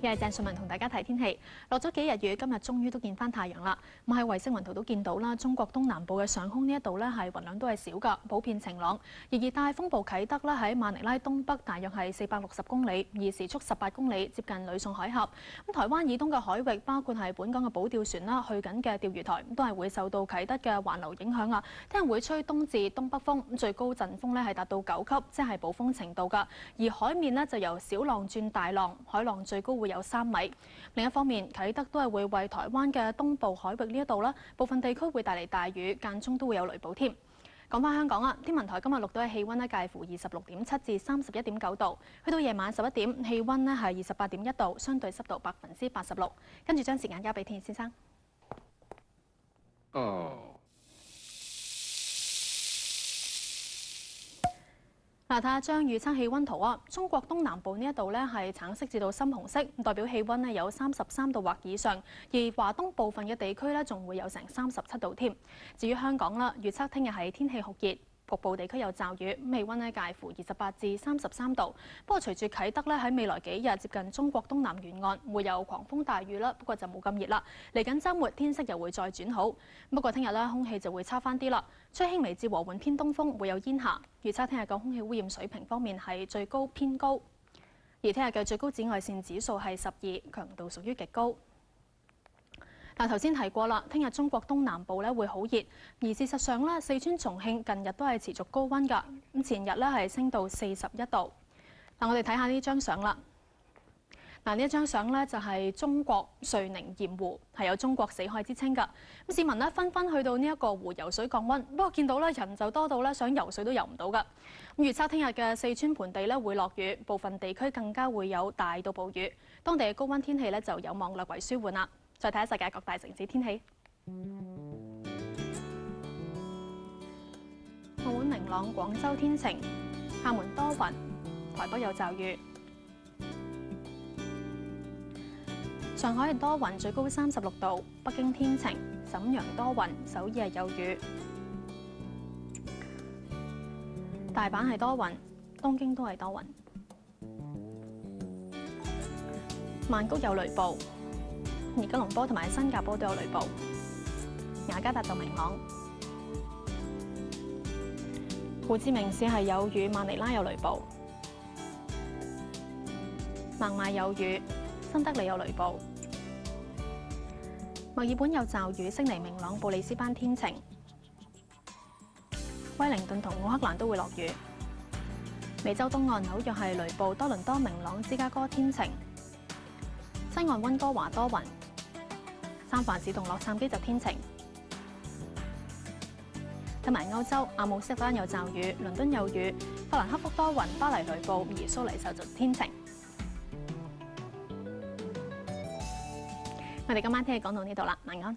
又係鄭順文同大家睇天氣，落咗幾日雨，今日終於都見翻太陽啦。咁喺衛星雲圖都見到啦，中國東南部嘅上空呢一度咧係雲量都係少㗎，普遍晴朗。而熱帶風暴啟德咧喺馬尼拉東北大約係460公里，而時速18公里，接近呂宋海峽。咁台灣以東嘅海域，包括係本港嘅保釣船啦，去緊嘅釣魚台，都係會受到啟德嘅環流影響啊。聽日會吹東至東北風，最高陣風咧係達到9級，即係暴風程度㗎。而海面呢就由小浪轉大浪，海浪最高會有3米。另一方面，啟德都係會為台灣嘅東部海域呢一度啦，部分地區會帶嚟大雨，間中都會有雷暴添。講翻香港啊，天文台今日錄到嘅氣温咧介乎26.7至31.9度，去到夜晚11點，氣温咧係28.1度，相對濕度86%。跟住將時間交俾天氣先生。嗱，睇下張預測氣温圖啊，中國東南部呢一度咧係橙色至到深紅色，代表氣温咧有33度或以上，而華東部分嘅地區咧仲會有成37度添。至於香港啦，預測聽日係天氣酷熱，局部地區有驟雨，氣温咧介乎28至33度。不過隨住啟德咧喺未來幾日接近中國東南沿岸，會有狂風大雨啦，不過就冇咁熱啦。嚟緊週末天色又會再轉好，不過聽日咧空氣就會差翻啲啦，吹輕微至和緩偏東風，會有煙霞。預測聽日嘅空氣污染水平方面係最高偏高，而聽日嘅最高紫外線指數係12，強度屬於極高。嗱，頭先提過啦，聽日中國東南部咧會好熱，而事實上咧，四川、重慶近日都係持續高温㗎。咁前日咧係升到41度。嗱，我哋睇下呢張相啦。嗱，呢一張相咧就係中國瑞寧鹽湖，係有中國死海之稱㗎。咁市民咧紛紛去到呢一個湖游水降温，不過見到咧人就多到咧想游水都游唔到㗎。咁預測聽日嘅四川盆地咧會落雨，部分地區更加會有大到暴雨，當地嘅高温天氣咧就有望略為舒緩啦。再睇下世界各大城市天氣。澳門明朗，廣州天晴，廈門多雲，台北有驟雨。上海係多雲，最高36度；北京天晴，瀋陽多雲，首爾係有雨。大阪係多雲，東京都係多雲。曼谷有雷暴。而吉隆坡同埋新加坡都有雷暴，雅加達就明朗。胡志明市係有雨，馬尼拉有雷暴，孟買有雨，新德里有雷暴，墨爾本有驟雨，悉尼明朗，布里斯班天晴，威靈頓同奧克蘭都會落雨。美洲東岸紐約係雷暴，多倫多明朗，芝加哥天晴，西岸溫哥華多雲。三藩市同洛杉磯就天晴，睇埋歐洲，阿姆斯特丹有驟雨，倫敦有雨，法蘭克福多雲，巴黎雷暴，而蘇黎世就天晴。我哋今晚天氣講到呢度啦，晚安。